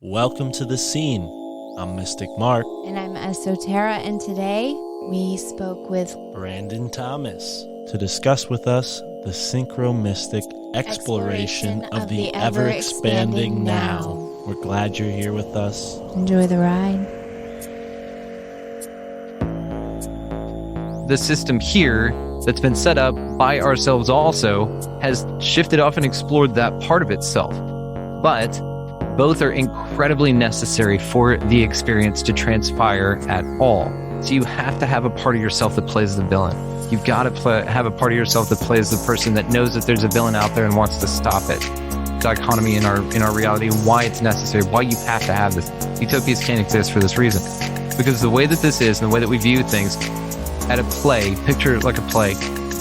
Welcome to the SEEEN. I'm Mystic Mark. And I'm Esoterra, and today we spoke with Brandon Thomas to discuss with us the Synchro-mystic exploration of the ever-expanding now. We're glad you're here with us. Enjoy the ride. The system here that's been set up by ourselves also has shifted off and explored that part of itself. But both are incredibly necessary for the experience to transpire at all. So you have to have a part of yourself that plays the villain. You've got to have a part of yourself that plays the person that knows that there's a villain out there and wants to stop it. Dichotomy in our reality, why it's necessary, why you have to have this. Utopias can't exist for this reason. Because the way that this is and the way that we view things at a play, picture it like a play,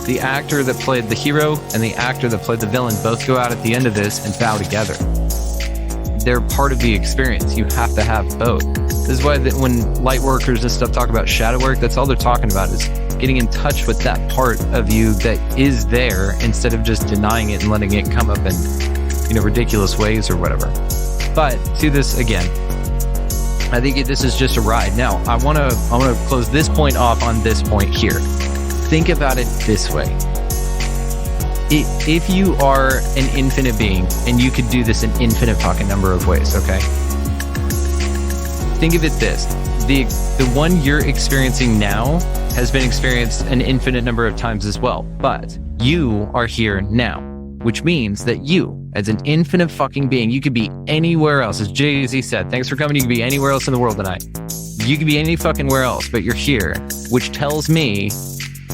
the actor that played the hero and the actor that played the villain both go out at the end of this and bow together. They're part of the experience. You have to have both. This is why when light workers and stuff talk about shadow work, that's all they're talking about is getting in touch with that part of you that is there instead of just denying it and letting it come up in, ridiculous ways or whatever. But to this again, I think this is just a ride. Now, I want to close this point off on this point here. Think about it this way. If you are an infinite being, and you could do this an infinite fucking number of ways, okay? Think of it this. The one you're experiencing now has been experienced an infinite number of times as well. But you are here now, which means that you, as an infinite fucking being, you could be anywhere else. As Jay-Z said, thanks for coming. You could be anywhere else in the world tonight. You could be any fucking where else, but you're here, which tells me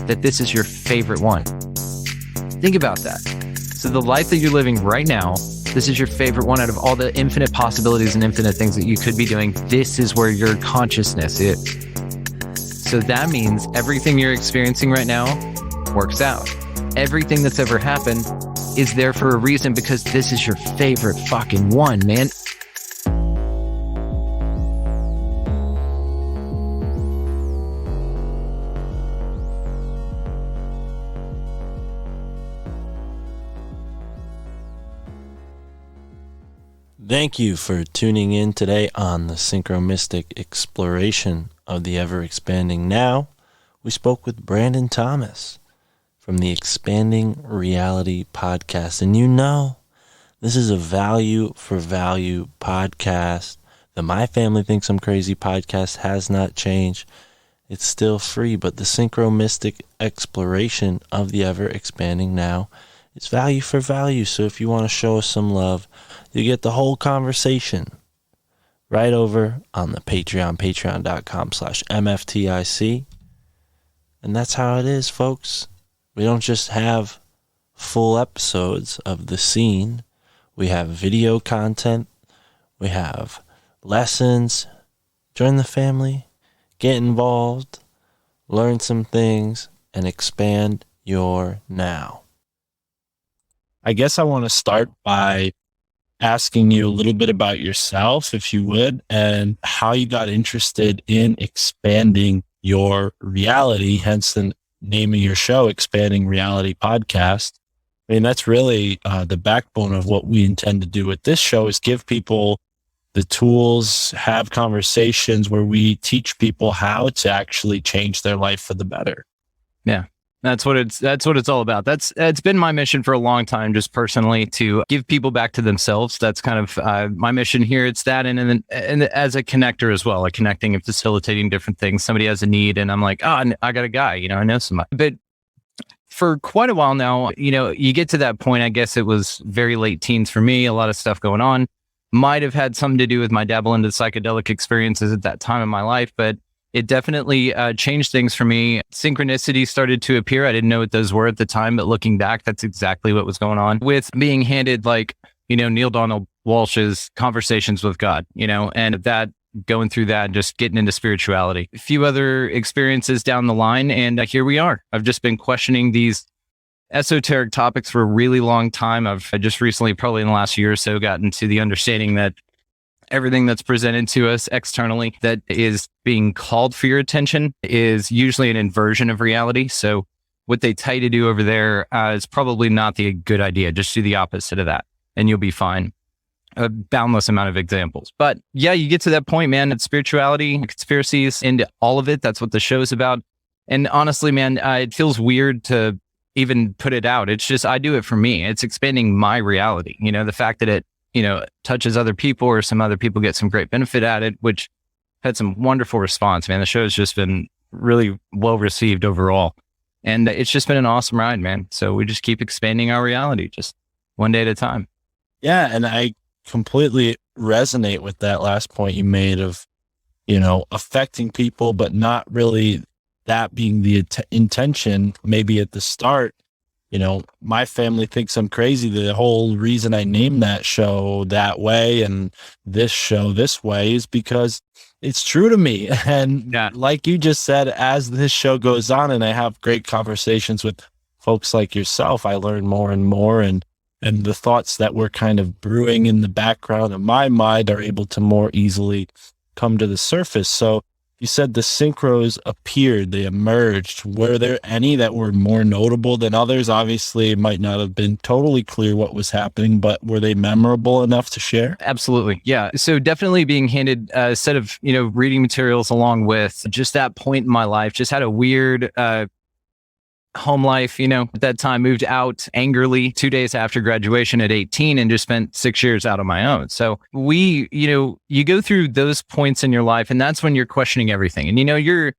that this is your favorite one. Think about that. So the life that you're living right now, this is your favorite one out of all the infinite possibilities and infinite things that you could be doing. This is where your consciousness is. So that means everything you're experiencing right now works out. Everything that's ever happened is there for a reason because this is your favorite fucking one, man. Thank you for tuning in today on the Synchro-mystic exploration of the ever-expanding now. We spoke with Brandon Thomas from the Expanding Reality podcast. And this is a value for value podcast. The My Family Thinks I'm Crazy podcast has not changed. It's still free, but the Synchro-mystic exploration of the ever-expanding now is value for value. So if you want to show us some love, you get the whole conversation right over on the Patreon, patreon.com/MFTIC. And that's how it is, folks. We don't just have full episodes of the SEEEN. We have video content. We have lessons. Join the family. Get involved. Learn some things. And expand your now. I guess I want to start by asking you a little bit about yourself, if you would, and how you got interested in expanding your reality, hence the name of your show, Expanding Reality Podcast. I mean, that's really the backbone of what we intend to do with this show is give people the tools, have conversations where we teach people how to actually change their life for the better. Yeah. That's what it's all about. It's been my mission for a long time, just personally, to give people back to themselves. That's kind of my mission here. It's that, and as a connector as well, like connecting and facilitating different things. Somebody has a need, and I'm like, I got a guy. I know somebody. But for quite a while now, you get to that point. I guess it was very late teens for me. A lot of stuff going on. Might have had something to do with my dabble into psychedelic experiences at that time in my life, but it definitely changed things for me. Synchronicity started to appear. I didn't know what those were at the time, but looking back, that's exactly what was going on with being handed Neil Donald Walsh's Conversations with God, and that going through that, just getting into spirituality. A few other experiences down the line, and here we are. I've just been questioning these esoteric topics for a really long time. I've just recently, probably in the last year or so, gotten to the understanding that everything that's presented to us externally that is being called for your attention is usually an inversion of reality. So what they tell you to do over there is probably not the good idea. Just do the opposite of that and you'll be fine. a boundless amount of examples. But yeah, you get to that point, man. It's spirituality, conspiracies, and all of it. That's what the show's about. And honestly, man, it feels weird to even put it out. It's just, I do it for me. It's expanding my reality. The fact that it, touches other people, or some other people get some great benefit at it, which had some wonderful response, man. The show has just been really well received overall. And it's just been an awesome ride, man. So we just keep expanding our reality, just one day at a time. Yeah. And I completely resonate with that last point you made of, affecting people, but not really that being the intention. Maybe at the start, my family thinks I'm crazy. The whole reason I named that show that way and this show this way is because it's true to me. And like you just said, as this show goes on and I have great conversations with folks like yourself, I learn more and more, and the thoughts that were kind of brewing in the background of my mind are able to more easily come to the surface. So you said the synchros appeared, they emerged. Were there any that were more notable than others? Obviously, it might not have been totally clear what was happening, but were they memorable enough to share? Absolutely. Yeah. So definitely being handed a set of, reading materials along with just that point in my life, just had a weird home life, at that time, moved out angrily 2 days after graduation at 18 and just spent 6 years out on my own. So you go through those points in your life, and that's when you're questioning everything. And, you're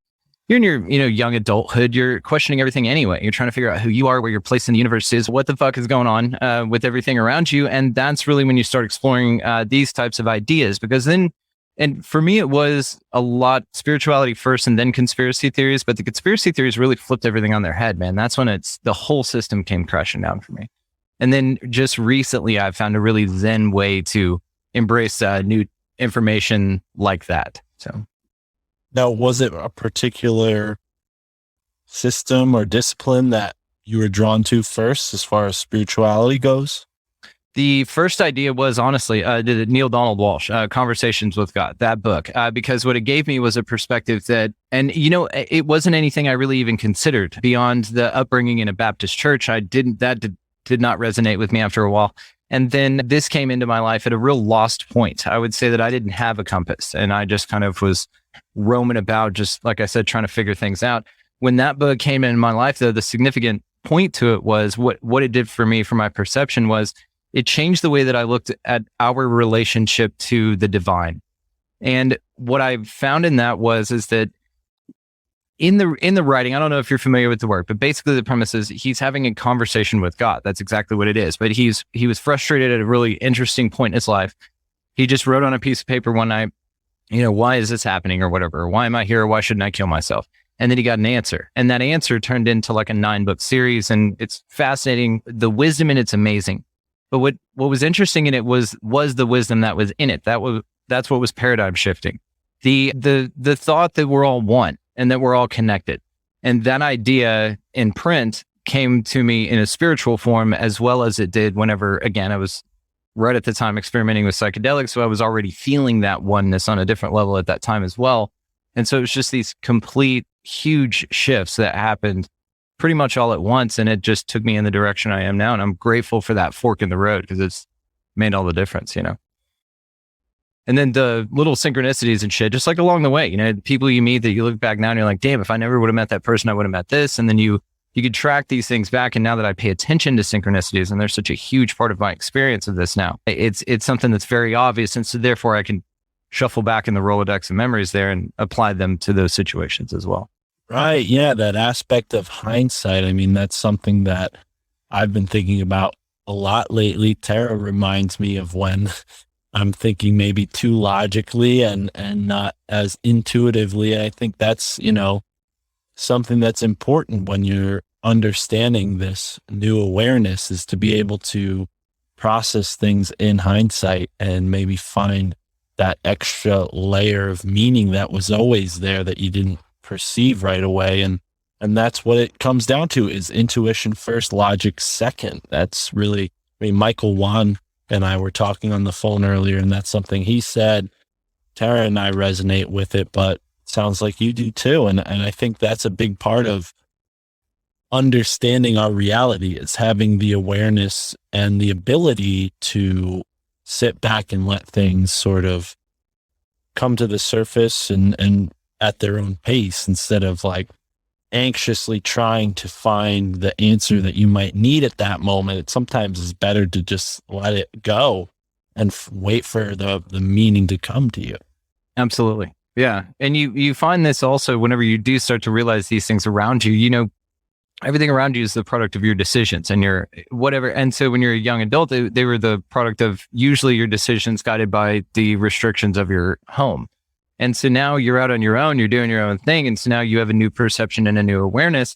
in your, young adulthood, you're questioning everything anyway. You're trying to figure out who you are, where your place in the universe is, what the fuck is going on with everything around you. And that's really when you start exploring these types of ideas, because then, and for me, it was a lot spirituality first and then conspiracy theories. But the conspiracy theories really flipped everything on their head, man. That's when the whole system came crashing down for me. And then just recently, I've found a really zen way to embrace new information like that. So now, was it a particular system or discipline that you were drawn to first as far as spirituality goes? The first idea was, honestly, Neil Donald Walsh, Conversations with God, that book, because what it gave me was a perspective that, and it wasn't anything I really even considered beyond the upbringing in a Baptist church. Did not resonate with me after a while. And then this came into my life at a real lost point. I would say that I didn't have a compass, and I just kind of was roaming about, just like I said, trying to figure things out. When that book came in my life, though, the significant point to it was what it did for me, for my perception, was it changed the way that I looked at our relationship to the divine. And what I found in that is that in the writing, I don't know if you're familiar with the work, but basically the premise is he's having a conversation with God. That's exactly what it is. But he was frustrated at a really interesting point in his life. He just wrote on a piece of paper one night, why is this happening or whatever? Or why am I here? Or why shouldn't I kill myself? And then he got an answer. And that answer turned into like a 9-book series. And it's fascinating. The wisdom in it's amazing. But what was interesting in it was the wisdom that was in it. That's what was paradigm shifting. The thought that we're all one and that we're all connected. And that idea in print came to me in a spiritual form, as well as it did whenever, again, I was right at the time experimenting with psychedelics. So I was already feeling that oneness on a different level at that time as well. And so it was just these complete huge shifts that happened pretty much all at once. And it just took me in the direction I am now. And I'm grateful for that fork in the road, because it's made all the difference, And then the little synchronicities and shit, just like along the way, the people you meet that you look back now and you're like, damn, if I never would have met that person, I would have met this. And then you could track these things back. And now that I pay attention to synchronicities, and they're such a huge part of my experience of this now, it's something that's very obvious. And so therefore I can shuffle back in the Rolodex of memories there and apply them to those situations as well. Right. Yeah. That aspect of hindsight. I mean, that's something that I've been thinking about a lot lately. Tara reminds me of when I'm thinking maybe too logically and not as intuitively. I think that's, something that's important when you're understanding this new awareness, is to be able to process things in hindsight and maybe find that extra layer of meaning that was always there that you didn't perceive right away. And that's what it comes down to, is intuition first, logic second. That's really, Michael Wan and I were talking on the phone earlier, and that's something he said. Tara and I resonate with it, but it sounds like you do too. And I think that's a big part of understanding our reality, is having the awareness and the ability to sit back and let things sort of come to the surface and at their own pace, instead of like anxiously trying to find the answer that you might need at that moment. It sometimes is better to just let it go and wait for the meaning to come to you. Absolutely. Yeah. And you find this also whenever you do start to realize these things around you, you know, everything around you is the product of your decisions and your whatever. And so when you're a young adult, they were the product of usually your decisions guided by the restrictions of your home. And so now you're out on your own, you're doing your own thing. And so now you have a new perception and a new awareness.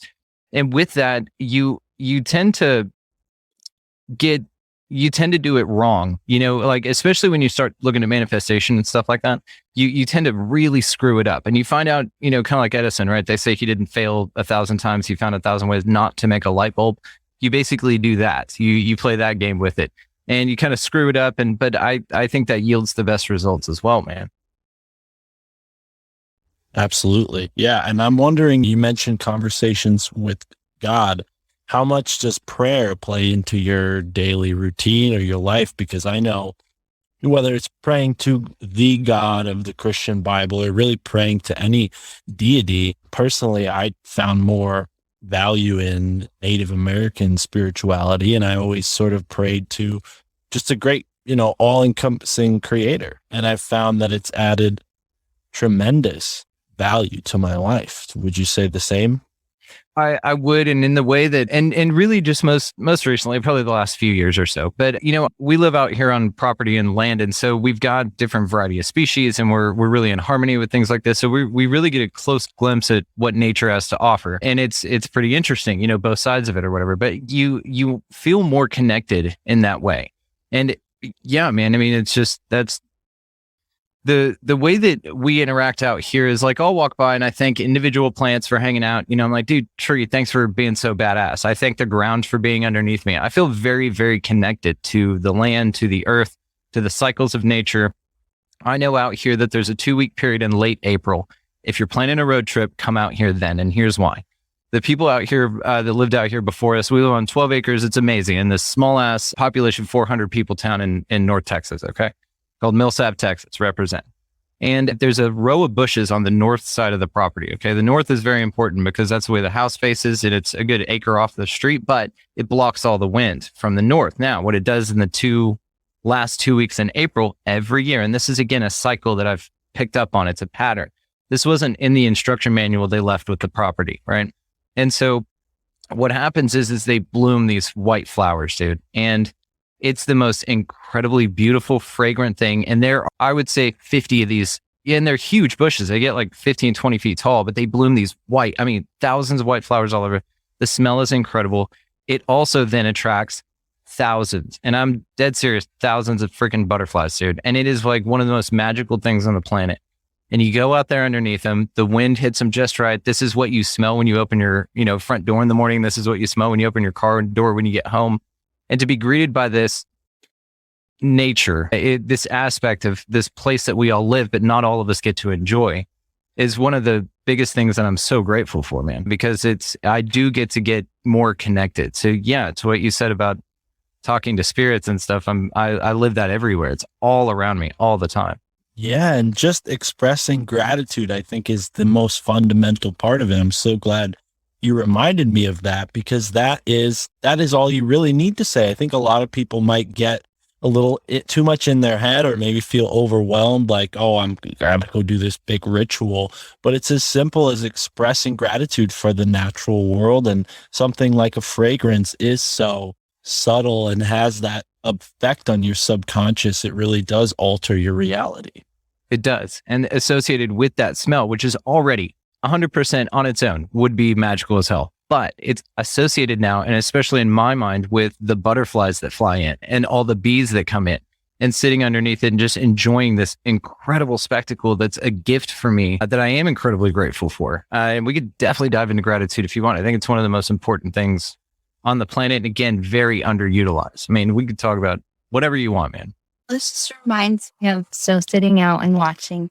And with that, you tend to do it wrong, you know, like, especially when you start looking at manifestation and stuff like that, you tend to really screw it up. And you find out, you know, kind of like Edison, right? They say he didn't fail 1,000 times. He found 1,000 ways not to make a light bulb. You basically do that. You play that game with it and you kind of screw it up. But I think that yields the best results as well, man. Absolutely. Yeah. And I'm wondering, you mentioned conversations with God. How much does prayer play into your daily routine or your life? Because I know whether it's praying to the God of the Christian Bible or really praying to any deity, personally, I found more value in Native American spirituality. And I always sort of prayed to just a great, you know, all-encompassing creator. And I've found that it's added tremendous value to my life. Would you say the same? I would, and in the way that, and really just most recently, probably the last few years or so. But you know, we live out here on property and land, and so we've got different variety of species, and we're really in harmony with things like this. So we really get a close glimpse at what nature has to offer, and it's pretty interesting, you know, both sides of it or whatever. But you feel more connected in that way, and yeah, man. I mean, it's just that's. The way that we interact out here is like, I'll walk by and I thank individual plants for hanging out. You know, I'm like, dude, tree, thanks for being so badass. I thank the ground for being underneath me. I feel very, very connected to the land, to the earth, to the cycles of nature. I know out here that there's a 2-week period in late April. If you're planning a road trip, come out here then. And here's why. The people out here that lived out here before us, we live on 12 acres. It's amazing. In this small ass population, 400 people town in North Texas. Okay. Called Millsap, Texas, represent. And there's a row of bushes on the north side of the property. Okay. The north is very important because that's the way the house faces and it's a good acre off the street, but it blocks all the wind from the north. Now, what it does in the last 2 weeks in April every year, and this is again a cycle that I've picked up on, it's a pattern. This wasn't in the instruction manual they left with the property, right? And so what happens is they bloom these white flowers, dude. And it's the most incredibly beautiful, fragrant thing. And there, I would say 50 of these, and they're huge bushes. They get like 15, 20 feet tall, but they bloom these white, I mean, thousands of white flowers all over. The smell is incredible. It also then attracts thousands, and I'm dead serious, thousands of freaking butterflies, dude. And it is like one of the most magical things on the planet. And you go out there underneath them, the wind hits them just right. This is what you smell when you open your, you know, front door in the morning. This is what you smell when you open your car door when you get home. And to be greeted by this nature, this aspect of this place that we all live, but not all of us get to enjoy, is one of the biggest things that I'm so grateful for, man, because I do get to get more connected. So yeah, it's what you said about talking to spirits and stuff. I live that everywhere. It's all around me all the time. Yeah. And just expressing gratitude, I think, is the most fundamental part of it. I'm so glad you reminded me of that, because that is all you really need to say. I think a lot of people might get a little too much in their head or maybe feel overwhelmed, like, oh, I'm going to go do this big ritual. But it's as simple as expressing gratitude for the natural world. And something like a fragrance is so subtle and has that effect on your subconscious. It really does alter your reality. It does. And associated with that smell, which is already 100% on its own, would be magical as hell. But it's associated now, and especially in my mind, with the butterflies that fly in and all the bees that come in, and sitting underneath it and just enjoying this incredible spectacle that's a gift for me that I am incredibly grateful for. And we could definitely dive into gratitude if you want. I think it's one of the most important things on the planet. And again, very underutilized. I mean, we could talk about whatever you want, man. This just reminds me of sitting out and watching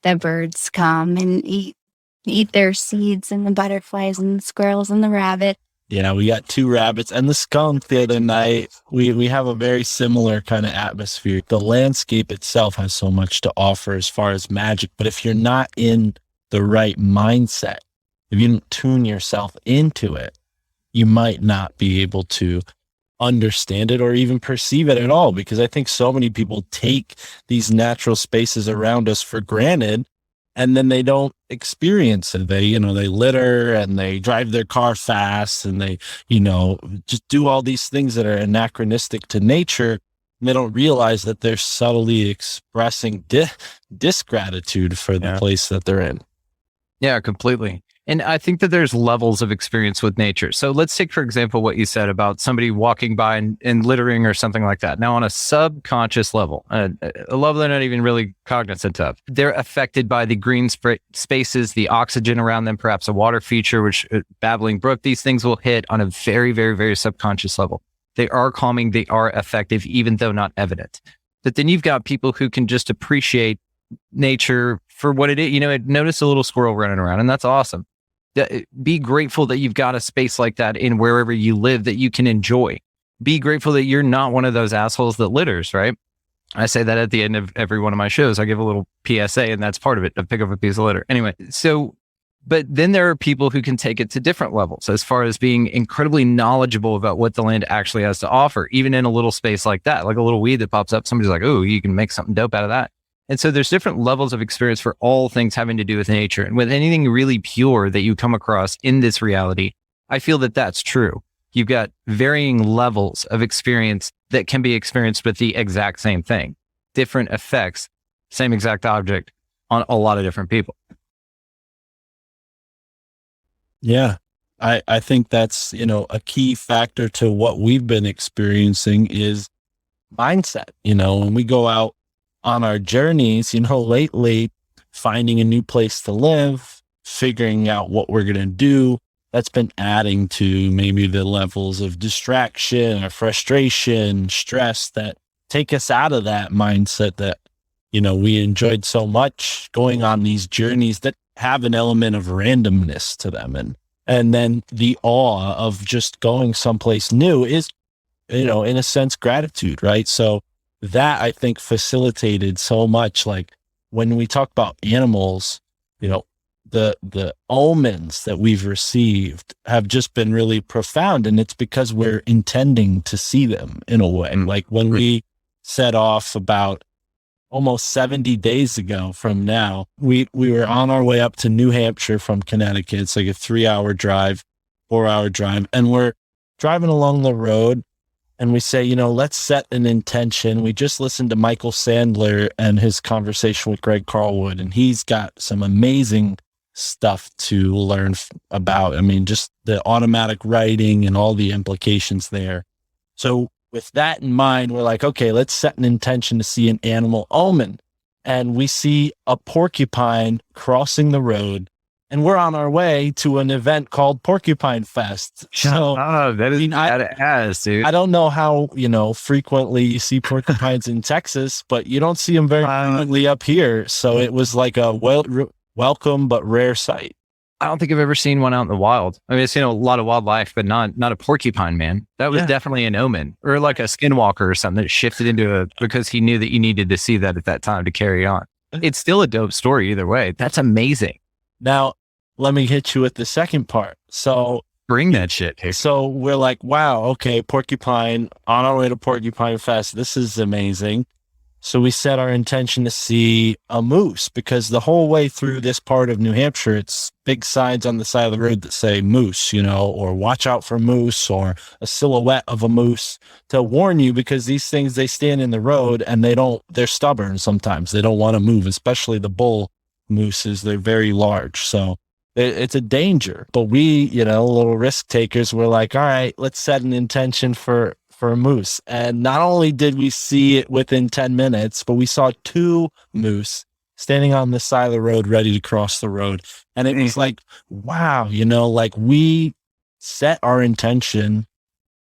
the birds come and eat their seeds, and the butterflies and the squirrels and the rabbit. Yeah, we got 2 rabbits and the skunk the other night. We have a very similar kind of atmosphere. The landscape itself has so much to offer as far as magic, but if you're not in the right mindset, if you don't tune yourself into it, you might not be able to understand it or even perceive it at all, because I think so many people take these natural spaces around us for granted, and then they don't experience it. They, they litter and they drive their car fast and they, just do all these things that are anachronistic to nature. And they don't realize that they're subtly expressing disgratitude for the place that they're in. Yeah, completely. And I think that there's levels of experience with nature. So let's take, for example, what you said about somebody walking by and littering or something like that. Now, on a subconscious level, a level they're not even really cognizant of, they're affected by the green spaces, the oxygen around them, perhaps a water feature, which babbling brook, these things will hit on a very, very, very subconscious level. They are calming, they are effective, even though not evident. But then you've got people who can just appreciate nature for what it is. Notice a little squirrel running around, and that's awesome. Be grateful that you've got a space like that in wherever you live that you can enjoy. Be grateful that you're not one of those assholes that litters, right? I say that at the end of every one of my shows. I give a little PSA, and that's part of it. I pick up a piece of litter. Anyway, but then there are people who can take it to different levels as far as being incredibly knowledgeable about what the land actually has to offer, even in a little space like that, like a little weed that pops up. Somebody's like, oh, you can make something dope out of that. And so there's different levels of experience for all things having to do with nature. And with anything really pure that you come across in this reality, I feel that that's true. You've got varying levels of experience that can be experienced with the exact same thing, different effects, same exact object on a lot of different people. Yeah, I think that's, a key factor to what we've been experiencing is mindset. When we go out on our journeys, lately, finding a new place to live, figuring out what we're going to do, that's been adding to maybe the levels of distraction or frustration, stress that take us out of that mindset that, we enjoyed so much going on these journeys that have an element of randomness to them. And then the awe of just going someplace new is, in a sense, gratitude, right? So that I think facilitated so much. Like when we talk about animals, the omens that we've received have just been really profound. And it's because we're intending to see them in a way. Like when we set off about almost 70 days ago from now, we were on our way up to New Hampshire from Connecticut. It's like a 4-hour drive. And we're driving along the road and we say, let's set an intention. We just listened to Michael Sandler and his conversation with Greg Carlwood, and he's got some amazing stuff to learn about. I mean, just the automatic writing and all the implications there. So with that in mind, we're like, okay, let's set an intention to see an animal omen. And we see a porcupine crossing the road, and we're on our way to an event called Porcupine Fest. So that is badass, dude. I don't know how, frequently you see porcupines in Texas, but you don't see them very frequently up here. So it was like a welcome but rare sight. I don't think I've ever seen one out in the wild. I mean, I've seen a lot of wildlife, but not a porcupine, man. That was definitely an omen, or like a skinwalker or something that shifted into because he knew that you needed to see that at that time to carry on. It's still a dope story either way. That's amazing. Now, let me hit you with the second part. So bring that shit. So we're like, wow, okay, porcupine, on our way to Porcupine Fest. This is amazing. So we set our intention to see a moose, because the whole way through this part of New Hampshire, it's big signs on the side of the road that say moose, or watch out for moose, or a silhouette of a moose to warn you, because these things, they stand in the road and they're stubborn sometimes. They don't want to move, especially the bull mooses. They're very large. So it's a danger. But we, little risk takers, we're like, all right, let's set an intention for a moose. And not only did we see it within 10 minutes, but we saw 2 moose standing on the side of the road, ready to cross the road. And it was like, wow, like we set our intention,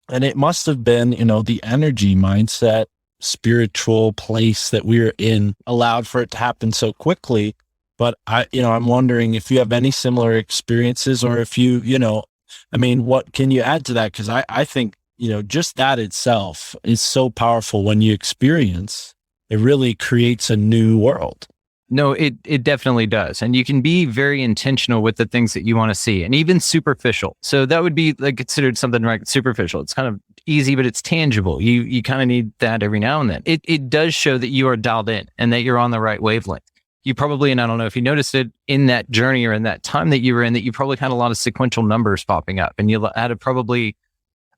and it must have been, the energy, mindset, spiritual place that we were in allowed for it to happen so quickly. But I'm wondering if you have any similar experiences, or if you, I mean, what can you add to that? Because I think, just that itself is so powerful when you experience, it really creates a new world. No, it definitely does. And you can be very intentional with the things that you want to see, and even superficial. So that would be like considered something like superficial. It's kind of easy, but it's tangible. You kind of need that every now and then. It does show that you are dialed in and that you're on the right wavelength. You probably, and I don't know if you noticed it in that journey or in that time that you were in, that you probably had a lot of sequential numbers popping up, and you had probably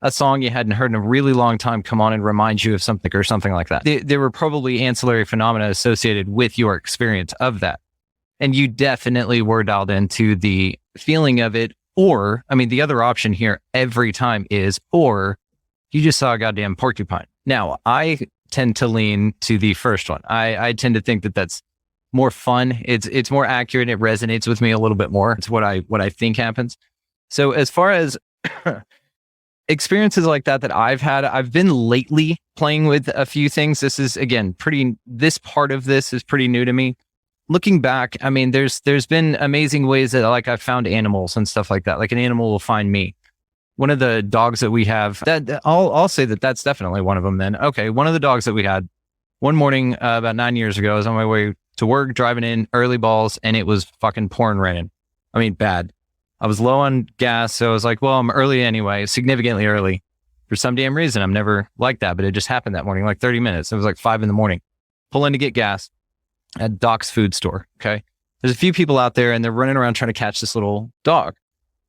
a song you hadn't heard in a really long time come on and remind you of something or something like that. There were probably ancillary phenomena associated with your experience of that. And you definitely were dialed into the feeling of it. Or, I mean, the other option here every time is, or you just saw a goddamn porcupine. Now, I tend to lean to the first one. I tend to think that that's more fun. It's more accurate. It resonates with me a little bit more. It's what I think happens. So as far as experiences like that I've had, I've been lately playing with a few things. This is, again, this part of this is pretty new to me. Looking back, I mean, there's been amazing ways that like I've found animals and stuff like that. Like an animal will find me. One of the dogs that we have, that I'll say that's definitely one of them then. Okay, one of the dogs that we had, one morning about 9 years ago, I was on my way to work, driving in early balls, and it was fucking pouring raining. I mean, bad. I was low on gas, so I was like, well, I'm early anyway, significantly early. For some damn reason, I'm never like that, but it just happened that morning, like 30 minutes. It was like 5 a.m. Pull in to get gas at Doc's food store, okay? There's a few people out there, and they're running around trying to catch this little dog.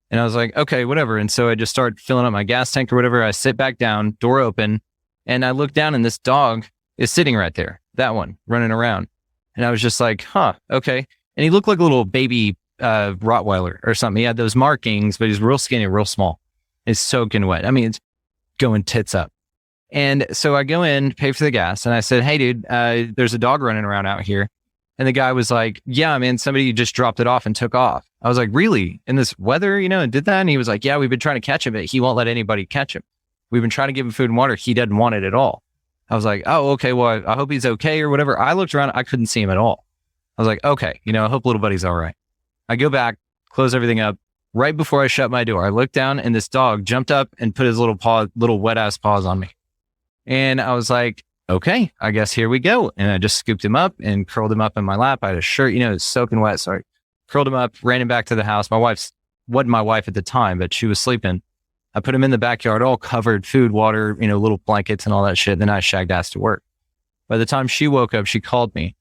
And I was like, okay, whatever. And so I just started filling up my gas tank or whatever. I sit back down, door open, and I look down, and this dog is sitting right there, that one, running around. And I was just like, huh, okay. And he looked like a little baby Rottweiler or something. He had those markings, but he's real skinny, real small. It's soaking wet. I mean, it's going tits up. And so I go in, pay for the gas, and I said, hey, dude, there's a dog running around out here. And the guy was like, yeah, man, somebody just dropped it off and took off. I was like, really? In this weather, and did that? And he was like, yeah, we've been trying to catch him, but he won't let anybody catch him. We've been trying to give him food and water. He doesn't want it at all. I was like, oh, okay, well, I hope he's okay or whatever. I looked around, I couldn't see him at all. I was like, okay, I hope little buddy's all right. I go back, close everything up. Right before I shut my door, I looked down, and this dog jumped up and put his little wet ass paws on me. And I was like, okay, I guess here we go. And I just scooped him up and curled him up in my lap. I had a shirt, it was soaking wet. So I curled him up, ran him back to the house. Wasn't my wife at the time, but she was sleeping. I put him in the backyard, all covered, food, water, little blankets and all that shit. Then I shagged ass to work. By the time she woke up, she called me.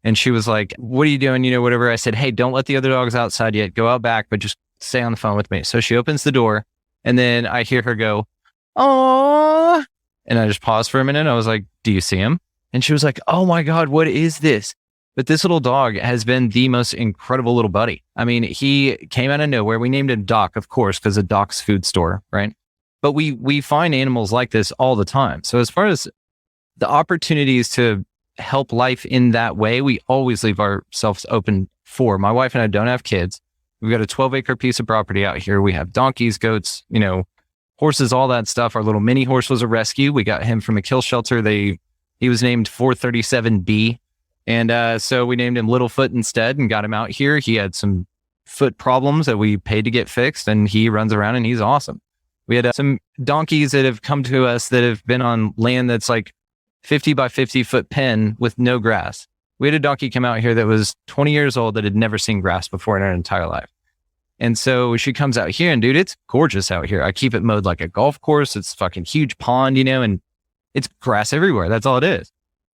And she was like, what are you doing? Whatever. I said, hey, don't let the other dogs outside yet. Go out back, but just stay on the phone with me. So she opens the door, and then I hear her go, oh, and I just paused for a minute. I was like, do you see him? And she was like, oh my God, what is this? But this little dog has been the most incredible little buddy. I mean, he came out of nowhere. We named him Doc, of course, because of Doc's food store, right? But we find animals like this all the time. So as far as the opportunities to help life in that way, we always leave ourselves open for. My wife and I don't have kids. We've got a 12-acre piece of property out here. We have donkeys, goats, horses, all that stuff. Our little mini horse was a rescue. We got him from a kill shelter. He was named 437B. And so we named him Littlefoot instead and got him out here. He had some foot problems that we paid to get fixed, and he runs around and he's awesome. We had some donkeys that have come to us that have been on land that's like 50 by 50 foot pen with no grass. We had a donkey come out here that was 20 years old that had never seen grass before in her entire life. And so she comes out here, and dude, it's gorgeous out here. I keep it mowed like a golf course. It's fucking huge pond, and it's grass everywhere. That's all it is.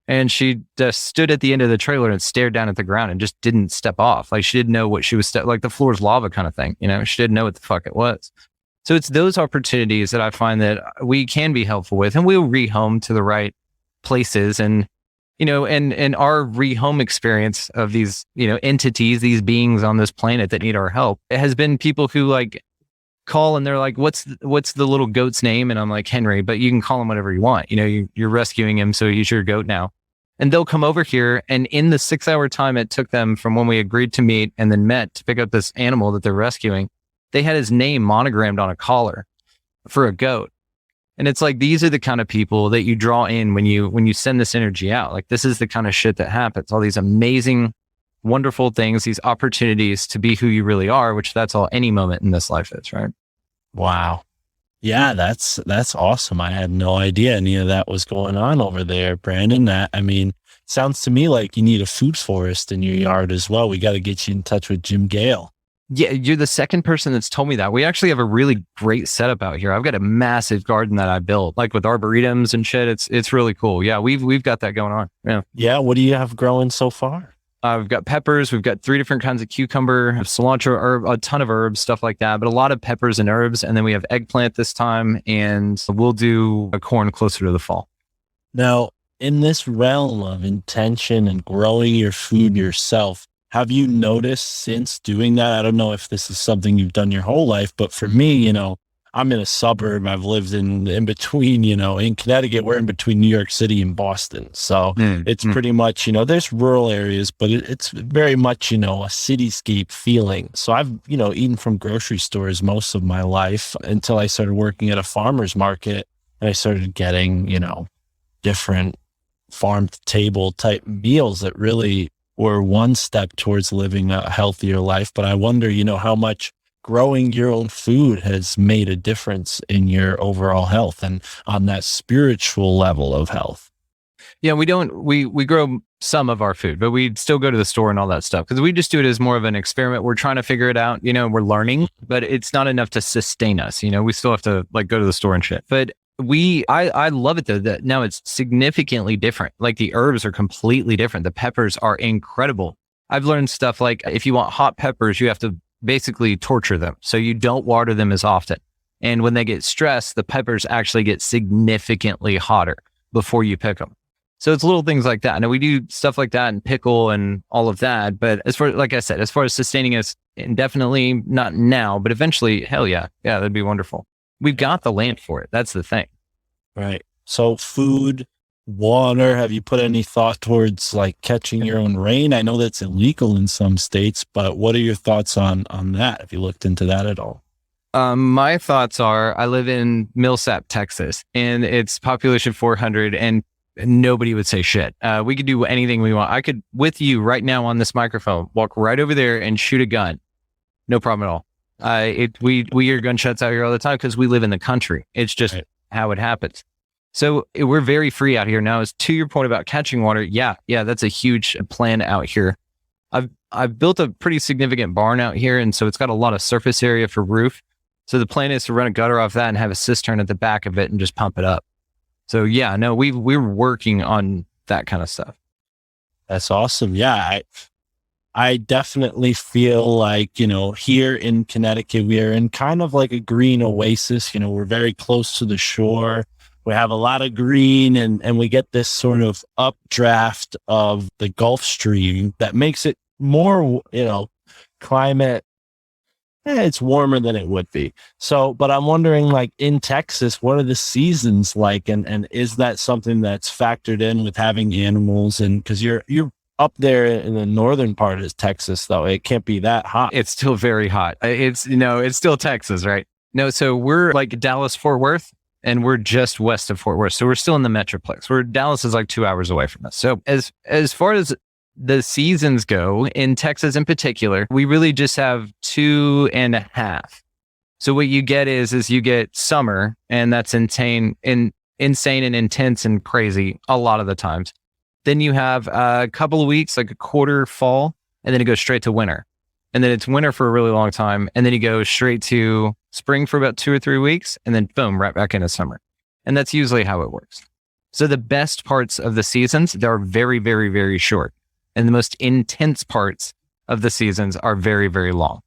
And she just stood at the end of the trailer and stared down at the ground and just didn't step off. Like she didn't know what she was, like the floor's lava kind of thing. She didn't know what the fuck it was. So it's those opportunities that I find that we can be helpful with, and we'll rehome to the right places. And, and our rehome experience of these, entities, these beings on this planet that need our help, it has been people who like call and they're like, what's the little goat's name? And I'm like, Henry, but you can call him whatever you want. You're rescuing him, so he's your goat now. And they'll come over here, and in the 6-hour time it took them from when we agreed to meet and then met to pick up this animal that they're rescuing, they had his name monogrammed on a collar for a goat. And it's like, these are the kind of people that you draw in when you send this energy out. Like, this is the kind of shit that happens. All these amazing, wonderful things, these opportunities to be who you really are, which that's all any moment in this life is, right? Wow. Yeah, that's awesome. I had no idea any of that was going on over there, Brandon. I mean, sounds to me like you need a food forest in your yard as well. We got to get you in touch with Jim Gale. Yeah, you're the second person that's told me that. We actually have a really great setup out here. I've got a massive garden that I built, like with arboretums and shit. It's really cool. Yeah, we've got that going on. Yeah. Yeah. What do you have growing so far? We've got peppers. We've got 3 different kinds of cucumber, cilantro, herb, a ton of herbs, stuff like that. But a lot of peppers and herbs. And then we have eggplant this time, and we'll do a corn closer to the fall. Now, in this realm of intention and growing your food yourself, have you noticed since doing that? I don't know if this is something you've done your whole life, but for me, I'm in a suburb. I've lived in between, in Connecticut, we're in between New York City and Boston. So it's pretty much, there's rural areas, but it's very much, a cityscape feeling. So I've, eaten from grocery stores most of my life until I started working at a farmer's market, and I started getting, different farm to table type meals that really were one step towards living a healthier life. But I wonder, how much growing your own food has made a difference in your overall health and on that spiritual level of health. Yeah, we grow some of our food, but we still go to the store and all that stuff because we just do it as more of an experiment. We're trying to figure it out. We're learning, but it's not enough to sustain us. We still have to go to the store and shit. But I love it though that now it's significantly different. Like the herbs are completely different. The peppers are incredible. I've learned stuff like if you want hot peppers, you have to basically torture them. So you don't water them as often. And when they get stressed, the peppers actually get significantly hotter before you pick them. So it's little things like that. Now we do stuff like that and pickle and all of that. But like I said, as far as sustaining us indefinitely, not now, but eventually, hell yeah. Yeah, that'd be wonderful. We've got the land for it. That's the thing. Right. So food, water, have you put any thought towards catching your own rain? I know that's illegal in some states, but what are your thoughts on that? Have you looked into that at all? My thoughts are I live in Millsap, Texas, and it's population 400 and nobody would say shit. We could do anything we want. I could, with you right now on this microphone, walk right over there and shoot a gun. No problem at all. We hear gunshots out here all the time because we live in the country. It's just how it happens. So we're very free out here now. As to your point about catching water, yeah, that's a huge plan out here. I've built a pretty significant barn out here, and so it's got a lot of surface area for roof. So the plan is to run a gutter off that and have a cistern at the back of it and just pump it up. So yeah, no, we're working on that kind of stuff. That's awesome. Yeah, I definitely feel like, here in Connecticut, we are in kind of like a green oasis. We're very close to the shore. We have a lot of green and we get this sort of updraft of the Gulf Stream that makes it more, climate. It's warmer than it would be. So, but I'm wondering, in Texas, what are the seasons like? And is that something that's factored in with having animals? And because you're up there in the northern part of Texas, though, it can't be that hot. It's still very hot. It's still Texas, right? No, so we're like Dallas, Fort Worth, and we're just west of Fort Worth. So we're still in the Metroplex. Dallas is like 2 hours away from us. So as far as the seasons go, in Texas in particular, we really just have 2.5. So what you get is you get summer, and that's insane and intense and crazy a lot of the times. Then you have a couple of weeks, like a quarter fall, and then it goes straight to winter. And then it's winter for a really long time. And then you go straight to spring for about 2 or 3 weeks, and then boom, right back into summer. And that's usually how it works. So the best parts of the seasons, they're very, very, very short. And the most intense parts of the seasons are very, very long.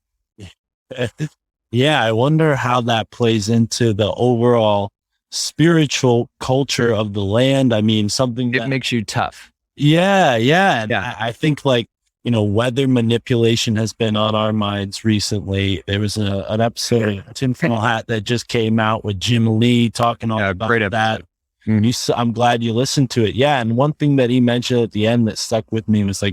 Yeah, I wonder how that plays into the overall spiritual culture of the land. I mean, something that makes you tough. Yeah. I think weather manipulation has been on our minds recently. There was an episode of Tinfoil Hat that just came out with Jim Lee talking all about that. Mm-hmm. I'm glad you listened to it. Yeah. And one thing that he mentioned at the end that stuck with me was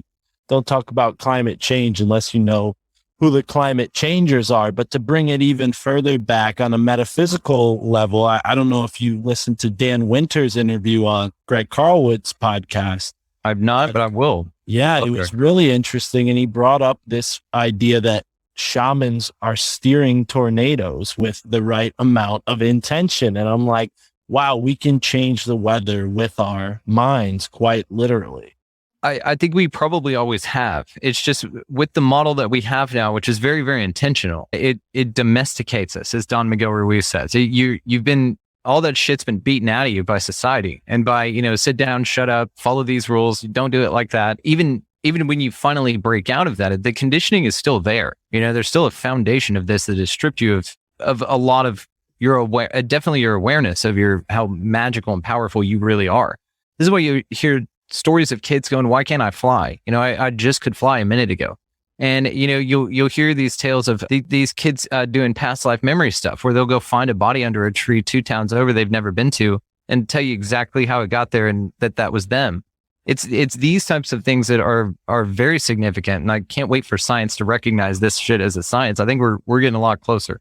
don't talk about climate change unless you know who the climate changers are. But to bring it even further back on a metaphysical level, I don't know if you listened to Dan Winter's interview on Greg Carlwood's podcast. I've not, but I will. Yeah, it was really interesting. And he brought up this idea that shamans are steering tornadoes with the right amount of intention. And I'm like, wow, we can change the weather with our minds, quite literally. I think we probably always have. It's just with the model that we have now, which is very, very intentional, it domesticates us, as Don Miguel Ruiz says. You've been, all that shit's been beaten out of you by society and by, sit down, shut up, follow these rules, don't do it like that. Even when you finally break out of that, the conditioning is still there. There's still a foundation of this that has stripped you of a lot of definitely your awareness of how magical and powerful you really are. This is why you hear stories of kids going, why can't I fly? I just could fly a minute ago. And, you'll hear these tales of these kids doing past life memory stuff where they'll go find a body under a tree 2 towns over they've never been to and tell you exactly how it got there and that was them. It's these types of things that are very significant. And I can't wait for science to recognize this shit as a science. I think we're getting a lot closer.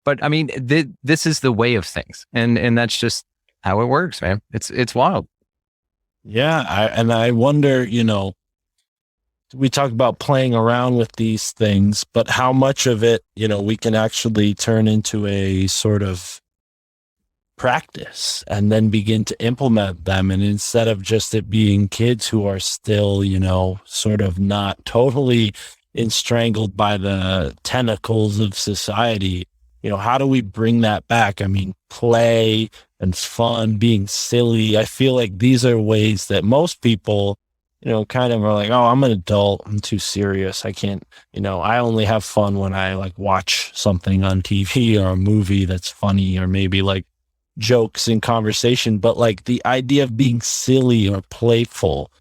But I mean, this is the way of things. And that's just how it works, man. It's wild. Yeah. I wonder, we talk about playing around with these things, but how much of it, we can actually turn into a sort of practice and then begin to implement them. And instead of just it being kids who are still, sort of not totally strangled by the tentacles of society, how do we bring that back? I mean, play and fun, being silly. I feel like these are ways that most people, kind of are like, oh, I'm an adult, I'm too serious, I can't, I only have fun when I like watch something on TV or a movie that's funny, or maybe like jokes in conversation. But like the idea of being silly or playful,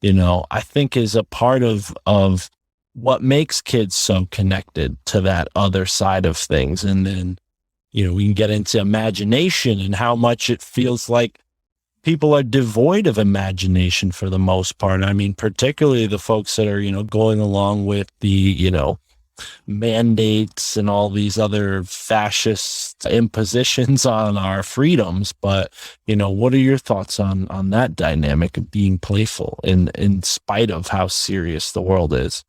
I think is a part of what makes kids so connected to that other side of things. And then, we can get into imagination and how much it feels like people are devoid of imagination for the most part. I mean, particularly the folks that are, going along with the, mandates and all these other fascist impositions on our freedoms. But, what are your thoughts on that dynamic of being playful in spite of how serious the world is?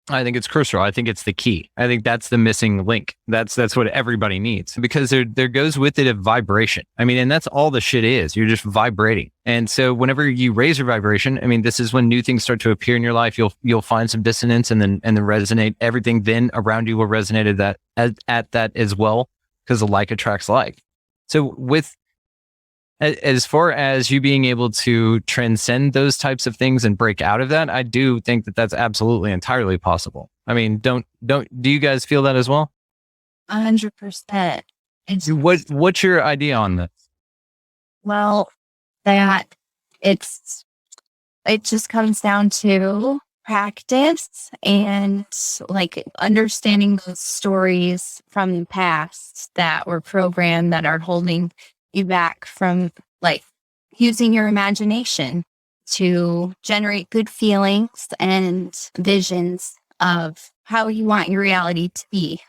I think it's crucial. I think it's the key. I think that's the missing link. That's what everybody needs, because there goes with it a vibration. I mean, and that's all the shit is. You're just vibrating. And so whenever you raise your vibration, I mean, this is when new things start to appear in your life. You'll find some dissonance and then resonate. Everything then around you will resonate at that as well, because the like attracts like. So as far as you being able to transcend those types of things and break out of that, I do think that that's absolutely entirely possible. I mean, do you guys feel that as well? 100%. What's your idea on this? Well, that it just comes down to practice and like understanding those stories from the past that were programmed that are holding you back from like using your imagination to generate good feelings and visions of how you want your reality to be.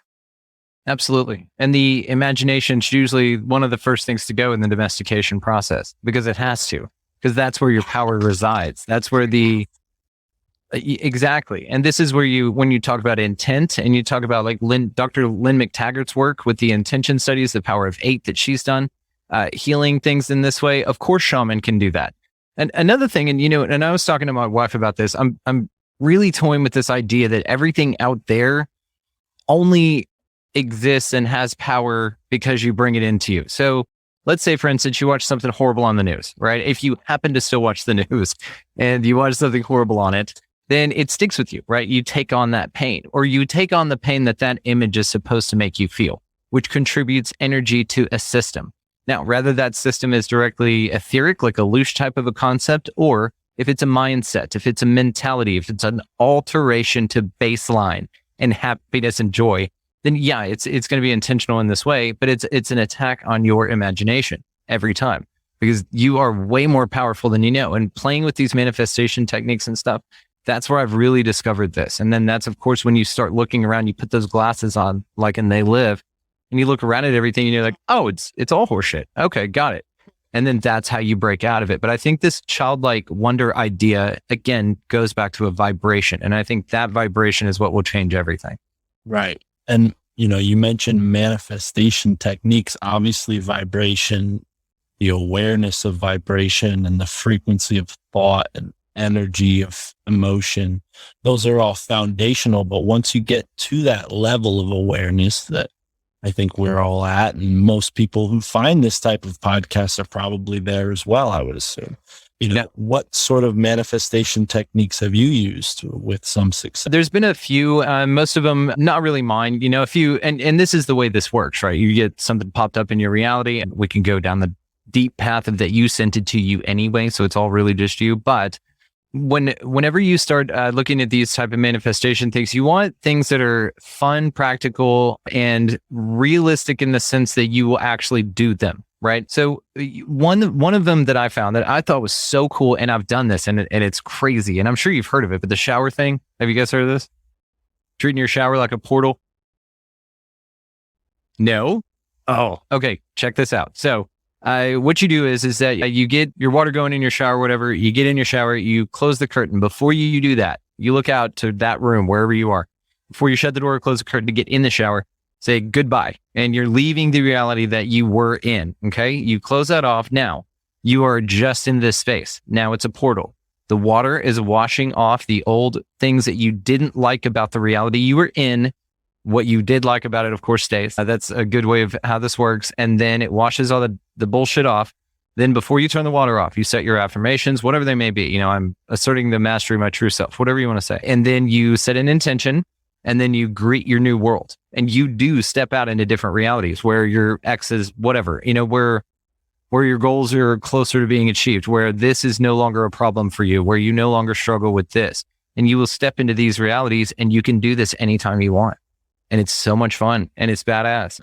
Absolutely. And the imagination is usually one of the first things to go in the domestication process, because it has to, because that's where your power resides. That's where exactly. And this is where when you talk about intent and you talk about like Dr. Lynn McTaggart's work with the intention studies, the power of 8 that she's done, healing things in this way. Of course, shaman can do that. And another thing, and I was talking to my wife about this, I'm really toying with this idea that everything out there only exists and has power because you bring it into you. So let's say, for instance, you watch something horrible on the news, right? If you happen to still watch the news and you watch something horrible on it, then it sticks with you, right? You take on that pain, or you take on the pain that image is supposed to make you feel, which contributes energy to a system. Now, whether that system is directly etheric, like a loose type of a concept, or if it's a mindset, if it's a mentality, if it's an alteration to baseline and happiness and joy, then yeah, it's going to be intentional in this way, but it's an attack on your imagination every time, because you are way more powerful than you know. And playing with these manifestation techniques and stuff, that's where I've really discovered this. And then that's, of course, when you start looking around, you put those glasses on, like, and they live, and you look around at everything and you're like, oh, it's all horseshit. Okay, got it. And then that's how you break out of it. But I think this childlike wonder idea, again, goes back to a vibration. And I think that vibration is what will change everything. Right. And, you mentioned manifestation techniques, obviously vibration, the awareness of vibration and the frequency of thought and energy of emotion. Those are all foundational. But once you get to that level of awareness that I think we're all at, and most people who find this type of podcast are probably there as well, I would assume. What sort of manifestation techniques have you used with some success? There's been a few, most of them not really mine, a few, and this is the way this works, right? You get something popped up in your reality, and we can go down the deep path of that you sent it to you anyway, so it's all really just you. But whenever you start looking at these type of manifestation things, you want things that are fun, practical, and realistic in the sense that you will actually do them, right? So one of them that I found that I thought was so cool, and I've done this, and it's crazy, and I'm sure you've heard of it, but the shower thing, have you guys heard of this? Treating your shower like a portal? No? Oh, okay. Check this out. So what you do is that you get your water going in your shower, whatever, you get in your shower, you close the curtain. Before you do that, you look out to that room, wherever you are. Before you shut the door or close the curtain to get in the shower, say goodbye. And you're leaving the reality that you were in, okay? You close that off. Now, you are just in this space. Now it's a portal. The water is washing off the old things that you didn't like about the reality you were in. What you did like about it, of course, stays. That's a good way of how this works. And then it washes all the bullshit off. Then before you turn the water off, you set your affirmations, whatever they may be. I'm asserting the mastery of my true self, whatever you want to say. And then you set an intention, and then you greet your new world. And you do step out into different realities where your ex is whatever, where your goals are closer to being achieved, where this is no longer a problem for you, where you no longer struggle with this. And you will step into these realities, and you can do this anytime you want. And it's so much fun, and it's badass.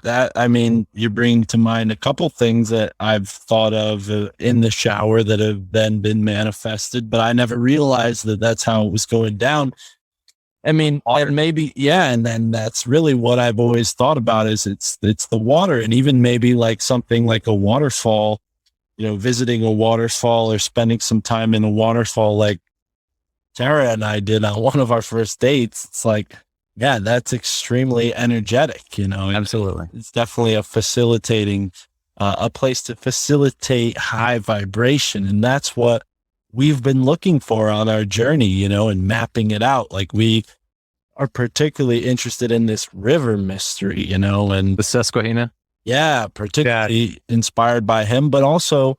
You're bringing to mind a couple things that I've thought of in the shower that have then been manifested, but I never realized that that's how it was going down. And then that's really what I've always thought about is it's the water, and even maybe like something like a waterfall, visiting a waterfall or spending some time in a waterfall like Tara and I did on one of our first dates. It's like, yeah, that's extremely energetic, Absolutely. It's definitely a place to facilitate high vibration. And that's what we've been looking for on our journey, and mapping it out. Like we are particularly interested in this river mystery, and the Susquehanna. Yeah, particularly inspired by him, but also,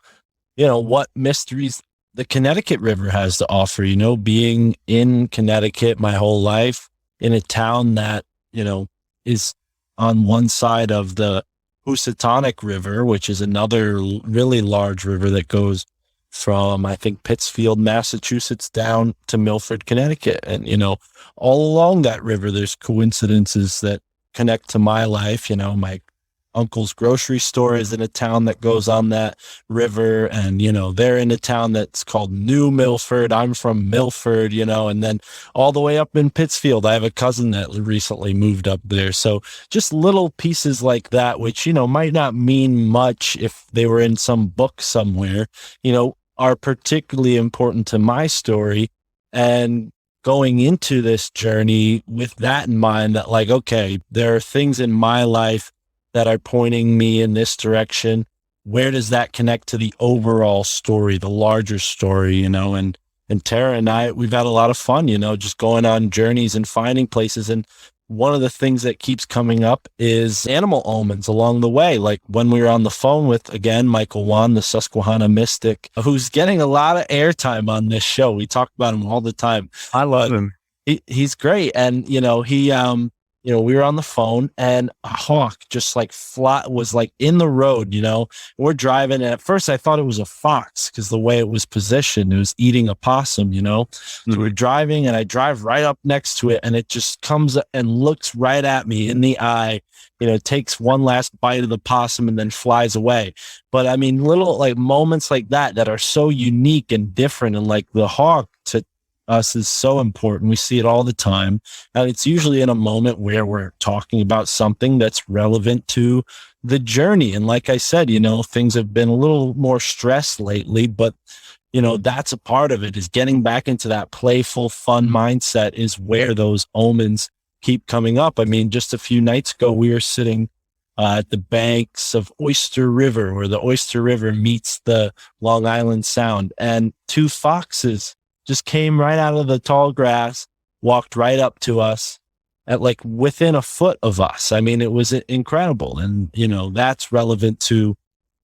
what mysteries the Connecticut River has to offer, being in Connecticut my whole life, in a town that, is on one side of the Housatonic River, which is another really large river that goes from, I think, Pittsfield, Massachusetts down to Milford, Connecticut. And, all along that river, there's coincidences that connect to my life. My uncle's grocery store is in a town that goes on that river, and they're in a town that's called New Milford. I'm from Milford, and then all the way up in Pittsfield, I have a cousin that recently moved up there. So just little pieces like that, which might not mean much if they were in some book somewhere, are particularly important to my story. And going into this journey with that in mind, that like, okay, there are things in my life that are pointing me in this direction. Where does that connect to the overall story, the larger story, and Tara and I, we've had a lot of fun, just going on journeys and finding places. And one of the things that keeps coming up is animal omens along the way. Like when we were on the phone with, again, Michael Wan, the Susquehanna mystic, who's getting a lot of airtime on this show. We talk about him all the time. I love him. He's great. And, we were on the phone, and a hawk just like was like in the road, we're driving. And at first I thought it was a fox because the way it was positioned, it was eating a possum, So we're driving, and I drive right up next to it, and it just comes and looks right at me in the eye, takes one last bite of the possum and then flies away. But little like moments like that are so unique and different. And like the hawk to us is so important. We see it all the time. And it's usually in a moment where we're talking about something that's relevant to the journey. And like I said, things have been a little more stressed lately, but that's a part of it, is getting back into that playful, fun mindset is where those omens keep coming up. I mean, just a few nights ago, we were sitting at the banks of Oyster River, where the Oyster River meets the Long Island Sound, and two foxes just came right out of the tall grass, walked right up to us at like within a foot of us. I mean, it was incredible. And, you know, that's relevant to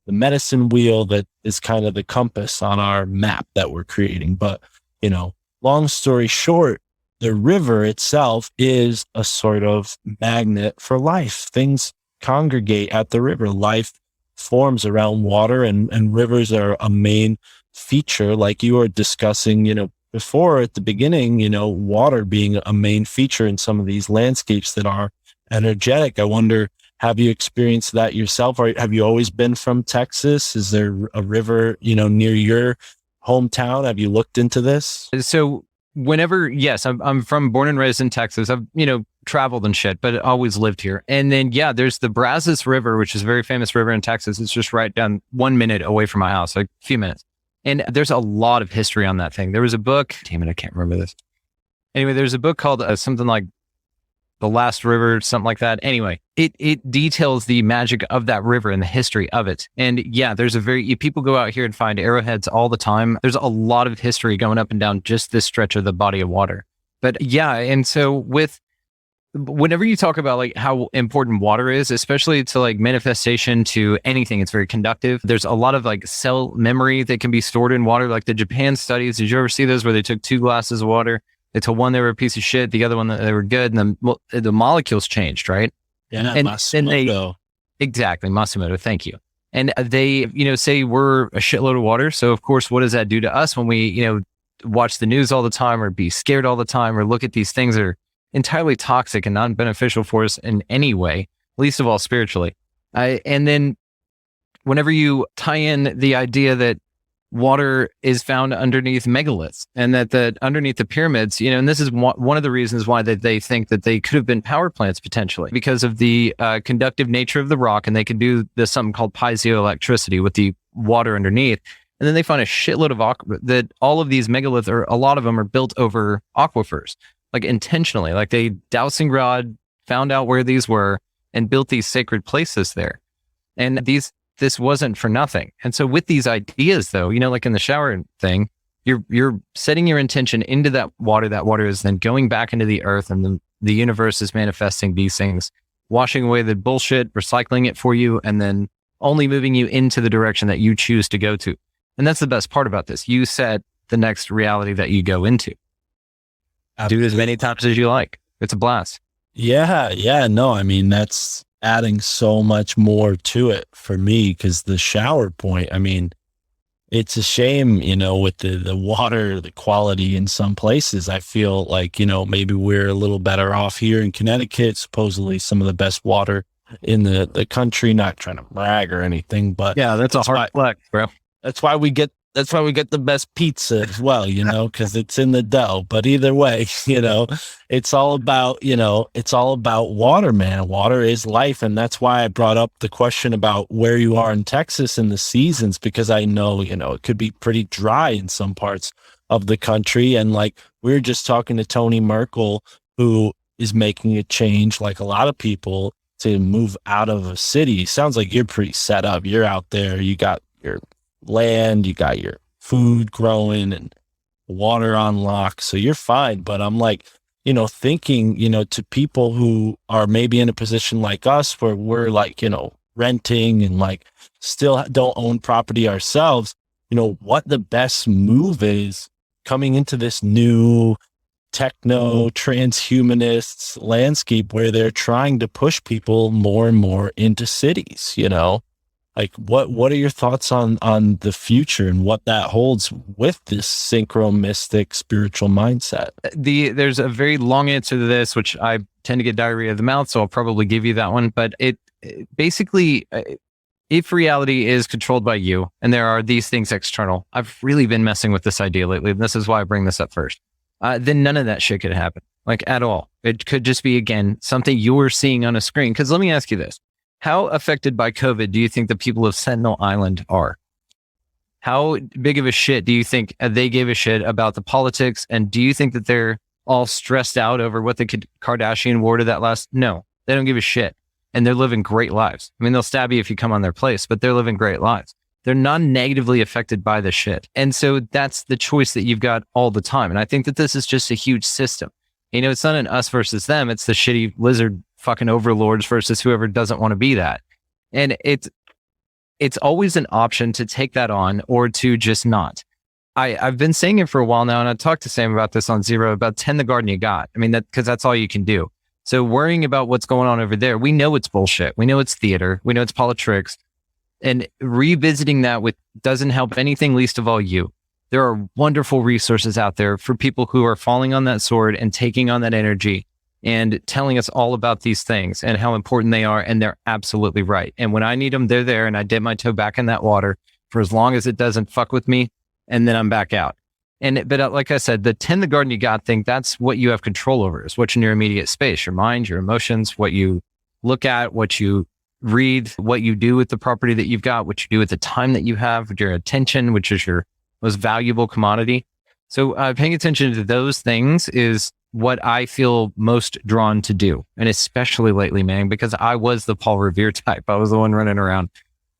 the medicine wheel that is kind of the compass on our map that we're creating. But, you know, long story short, the river itself is a sort of magnet for life. Things congregate at the river. Life forms around water, and rivers are a main feature, like you were discussing, you know, before at the beginning, you know, water being a main feature in some of these landscapes that are energetic. I wonder, have you experienced that yourself, or have you always been from Texas? Is there a river, you know, near your hometown? Have you looked into this? So yes, I'm born and raised in Texas. I've, you know, traveled and shit, but always lived here. And then, yeah, there's the Brazos River, which is a very famous river in Texas. It's just right down 1 minute away from my house, like a few minutes. And there's a lot of history on that thing. There was a book, damn it, I can't remember this. Anyway, there's a book called something like The Last River, something like that. Anyway, it details the magic of that river and the history of it. And yeah, people go out here and find arrowheads all the time. There's a lot of history going up and down just this stretch of the body of water. But yeah, and so whenever you talk about like how important water is, especially to like manifestation to anything, it's very conductive. There's a lot of like cell memory that can be stored in water. Like the Japan studies, did you ever see those where they took 2 glasses of water? They told one they were a piece of shit, the other one that they were good, and the molecules changed, right? Yeah, Matsumoto. Exactly, Matsumoto, thank you. And they, you know, say we're a shitload of water. So of course, what does that do to us when we, you know, watch the news all the time or be scared all the time or look at these things that are entirely toxic and not beneficial for us in any way, least of all spiritually. And then whenever you tie in the idea that water is found underneath megaliths and that underneath the pyramids, you know, and this is one of the reasons why they think that they could have been power plants potentially because of the conductive nature of the rock, and they could do this something called piezoelectricity with the water underneath. And then they find a shitload of that all of these megaliths, or a lot of them, are built over aquifers. Like intentionally, like they dowsing rod found out where these were and built these sacred places there. And this wasn't for nothing. And so with these ideas though, you know, like in the shower thing, you're setting your intention into that water. That water is then going back into the earth, and the universe is manifesting these things, washing away the bullshit, recycling it for you, and then only moving you into the direction that you choose to go to. And that's the best part about this. You set the next reality that you go into. Do it as many times as you like. It's a blast. Yeah. No, I mean, that's adding so much more to it for me, because the shower point, I mean, it's a shame, you know, with the water, the quality in some places. I feel like, you know, maybe we're a little better off here in Connecticut, supposedly some of the best water in the country, not trying to brag or anything, but yeah, that's a hard flex, bro. That's why we get the best pizza as well, you know, because it's in the dough. But either way, you know, it's all about water, man. Water is life. And that's why I brought up the question about where you are in Texas in the seasons, because I know, you know, it could be pretty dry in some parts of the country. And like, we were just talking to Tony Merkel, who is making a change, like a lot of people, to move out of a city. Sounds like you're pretty set up. You're out there. You got your land, you got your food growing and water on lock, so you're fine. But I'm like, you know, thinking, you know, to people who are maybe in a position like us where we're like, you know, renting and like still don't own property ourselves, you know, what the best move is coming into this new techno transhumanist landscape where they're trying to push people more and more into cities, you know. Like, what are your thoughts on the future and what that holds with this synchro-mystic spiritual mindset? There's a very long answer to this, which I tend to get diarrhea of the mouth, so I'll probably give you that one. But it basically, if reality is controlled by you and there are these things external, I've really been messing with this idea lately, and this is why I bring this up first. Then none of that shit could happen, like at all. It could just be, again, something you're seeing on a screen. Because let me ask you this. How affected by COVID do you think the people of Sentinel Island are? How big of a shit do you think they gave a shit about the politics? And do you think that they're all stressed out over what the Kardashian wore to that last. No, they don't give a shit. And they're living great lives. I mean, they'll stab you if you come on their place, but they're living great lives. They're not negatively affected by the shit. And so that's the choice that you've got all the time. And I think that this is just a huge system. You know, it's not an us versus them. It's the shitty lizard fucking overlords versus whoever doesn't want to be that. And it's always an option to take that on or to just not. I've been saying it for a while now, and I talked to Sam about this on Zero, about tend the garden you got. I mean, because that's all you can do. So worrying about what's going on over there, we know it's bullshit. We know it's theater. We know it's politics. And revisiting that doesn't help anything, least of all you. There are wonderful resources out there for people who are falling on that sword and taking on that energy and telling us all about these things and how important they are. And they're absolutely right. And when I need them, they're there. And I dip my toe back in that water for as long as it doesn't fuck with me. And then I'm back out. But like I said, the tend the garden you got thing, that's what you have control over, is what's in your immediate space, your mind, your emotions, what you look at, what you read, what you do with the property that you've got, what you do with the time that you have, with your attention, which is your most valuable commodity. So paying attention to those things is what I feel most drawn to do. And especially lately, man, because I was the Paul Revere type. I was the one running around,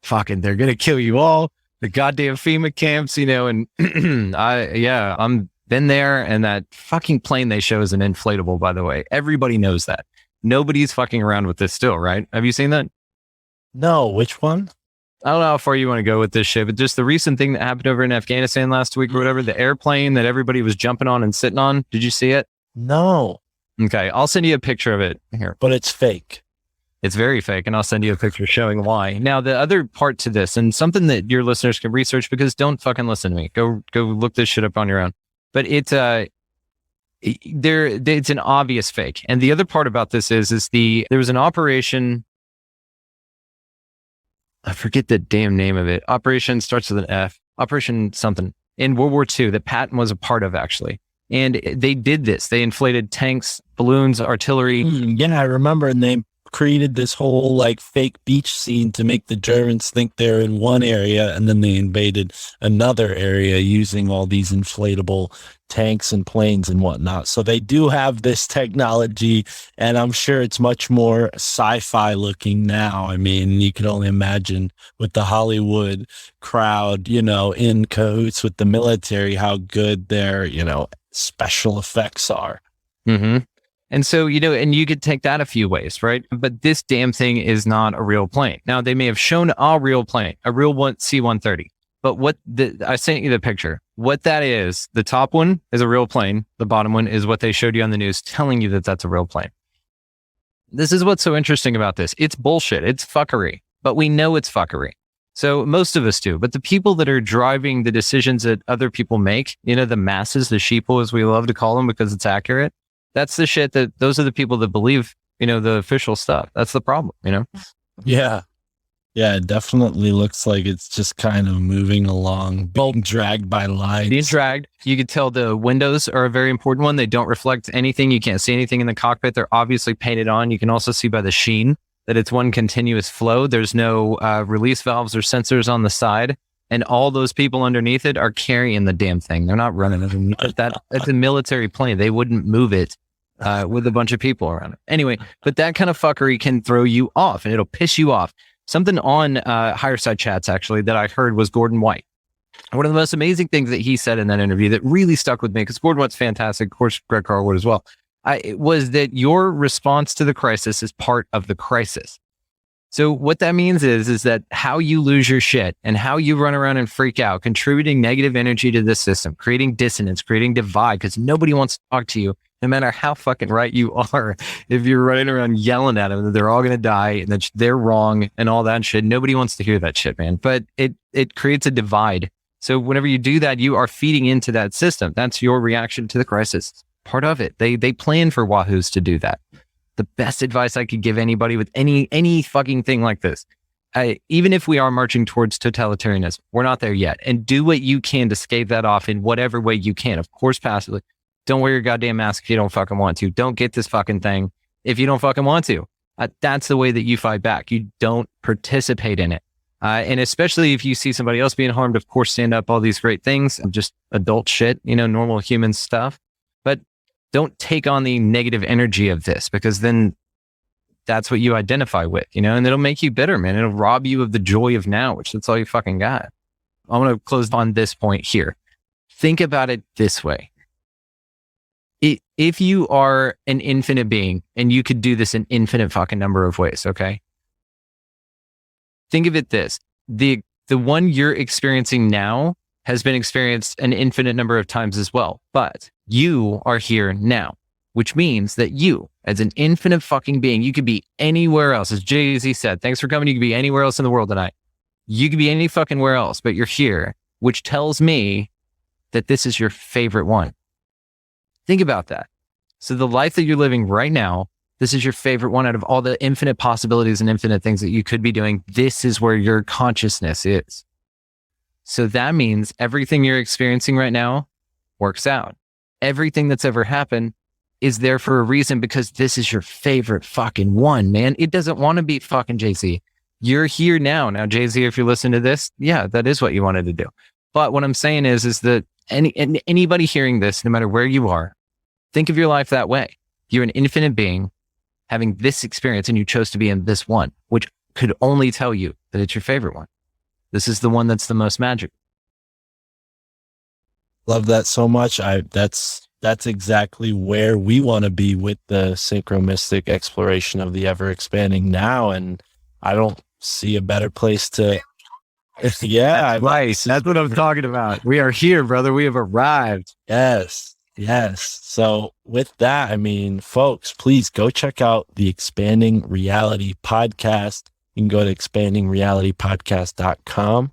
fucking, they're going to kill you all. The goddamn FEMA camps, you know, and I'm been there. And that fucking plane they show is an inflatable, by the way. Everybody knows that. Nobody's fucking around with this still, right? Have you seen that? No, which one? I don't know how far you want to go with this shit, but just the recent thing that happened over in Afghanistan last week or whatever, the airplane that everybody was jumping on and sitting on. Did you see it? No. Okay. I'll send you a picture of it here. But it's fake. It's very fake, and I'll send you a picture showing why. Now, the other part to this, and something that your listeners can research, because don't fucking listen to me. Go look this shit up on your own. But it's an obvious fake. And the other part about this is there was an operation. I forget the damn name of it. Operation starts with an F. Operation something in World War II that Patton was a part of, actually. And they did this. They inflated tanks, balloons, artillery. Yeah, I remember. And they created this whole like fake beach scene to make the Germans think they're in one area, and then they invaded another area using all these inflatable tanks and planes and whatnot. So they do have this technology, and I'm sure it's much more sci-fi looking now. I mean, you can only imagine with the Hollywood crowd, you know, in cahoots with the military, how good their, you know, special effects are. Mm-hmm. And so, you know, and you could take that a few ways, right? But this damn thing is not a real plane. Now, they may have shown a real plane, a real C-130. But I sent you the picture. What that is, the top one is a real plane. The bottom one is what they showed you on the news, telling you that that's a real plane. This is what's so interesting about this. It's bullshit. It's fuckery. But we know it's fuckery. So most of us do. But the people that are driving the decisions that other people make, you know, the masses, the sheeple, as we love to call them because it's accurate, that's the shit those are the people that believe, you know, the official stuff. That's the problem, you know? Yeah. Yeah, it definitely looks like it's just kind of moving along, being dragged by lights. Being dragged. You could tell the windows are a very important one. They don't reflect anything. You can't see anything in the cockpit. They're obviously painted on. You can also see by the sheen that it's one continuous flow. There's no release valves or sensors on the side. And all those people underneath it are carrying the damn thing. They're not running it. It's a military plane. They wouldn't move it with a bunch of people around it. Anyway, but that kind of fuckery can throw you off, and it'll piss you off. Something on Higher Side Chats, actually, that I heard was Gordon White. One of the most amazing things that he said in that interview that really stuck with me, because Gordon White's fantastic, of course, Greg Carlwood as well, was that your response to the crisis is part of the crisis. So what that means is that how you lose your shit and how you run around and freak out, contributing negative energy to the system, creating dissonance, creating divide, because nobody wants to talk to you, no matter how fucking right you are. If you're running around yelling at them that they're all going to die and that they're wrong and all that shit, nobody wants to hear that shit, man. But it creates a divide. So whenever you do that, you are feeding into that system. That's your reaction to the crisis. Part of it. They plan for wahoos to do that. The best advice I could give anybody with any fucking thing like this, even if we are marching towards totalitarianism, we're not there yet. And do what you can to stave that off in whatever way you can. Of course, passively. Don't wear your goddamn mask if you don't fucking want to. Don't get this fucking thing if you don't fucking want to. That's the way that you fight back. You don't participate in it. And especially if you see somebody else being harmed, of course, stand up, all these great things, just adult shit, you know, normal human stuff. But Don't take on the negative energy of this, because then that's what you identify with, and it'll make you bitter, man. It'll rob you of the joy of now, which that's all you fucking got. I want to close on this point here. Think about it this way. If you are an infinite being, and you could do this an infinite fucking number of ways, okay? Think of it this. The one you're experiencing now has been experienced an infinite number of times as well. But you are here now, which means that you, as an infinite fucking being, you could be anywhere else. As Jay-Z said, thanks for coming. You could be anywhere else in the world tonight. You could be any fucking where else, but you're here, which tells me that this is your favorite one. Think about that. So the life that you're living right now, this is your favorite one out of all the infinite possibilities and infinite things that you could be doing. This is where your consciousness is. So that means everything you're experiencing right now works out. Everything that's ever happened is there for a reason, because this is your favorite fucking one, man. It doesn't want to be fucking Jay-Z. You're here now. Now, Jay-Z, if you listen to this, yeah, that is what you wanted to do. But what I'm saying is that anybody hearing this, no matter where you are, think of your life that way. You're an infinite being having this experience, and you chose to be in this one, which could only tell you that it's your favorite one. This is the one that's the most magic. Love that so much. That's exactly where we want to be with the synchro-mystic exploration of the ever expanding now. And I don't see a better place to. Yeah, Nice. That's what I'm talking about. We are here, brother. We have arrived. Yes. So with that, folks, please go check out the Expanding Reality Podcast. You can go to expandingrealitypodcast.com.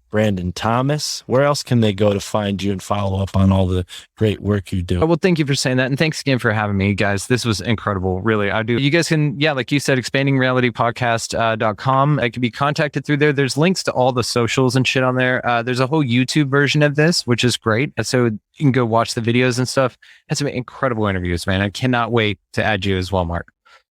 Brandon Thomas, where else can they go to find you and follow up on all the great work you do? Well, thank you for saying that. And thanks again for having me, guys. This was incredible. Really, I do. You guys can, like you said, expandingrealitypodcast.com. I can be contacted through there. There's links to all the socials and shit on there. There's a whole YouTube version of this, which is great. So you can go watch the videos and stuff. Had some incredible interviews, man. I cannot wait to add you as well, Mark.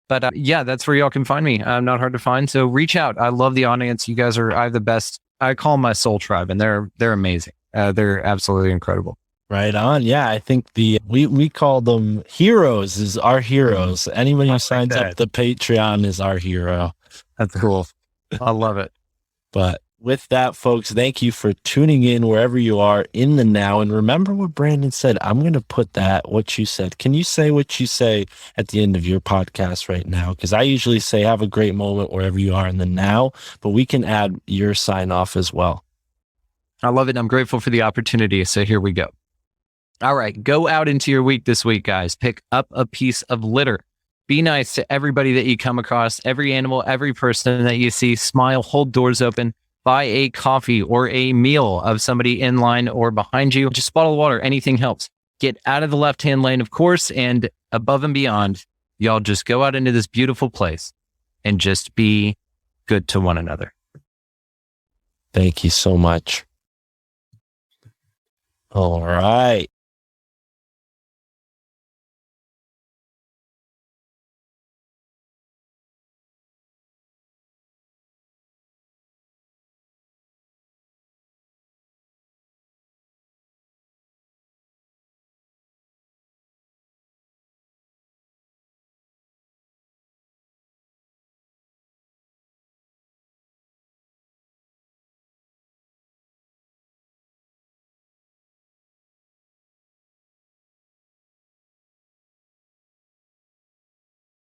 But that's where y'all can find me. I'm not hard to find. So reach out. I love the audience. You guys are, I have the best. I call them my soul tribe, and they're amazing. They're absolutely incredible. Right on. Yeah, I think we call them heroes. Is our heroes. Anybody who signs up the Patreon is our hero. That's cool. I love it. But with that, folks, thank you for tuning in wherever you are in the now. And remember what Brandon said. I'm going to put what you said. Can you say what you say at the end of your podcast right now? Because I usually say, have a great moment wherever you are in the now, but we can add your sign off as well. I love it. I'm grateful for the opportunity. So here we go. All right. Go out into your week this week, guys. Pick up a piece of litter. Be nice to everybody that you come across, every animal, every person that you see. Smile, hold doors open. Buy a coffee or a meal of somebody in line or behind you. Just a bottle of water. Anything helps. Get out of the left-hand lane, of course, and above and beyond, y'all just go out into this beautiful place and just be good to one another. Thank you so much. All right.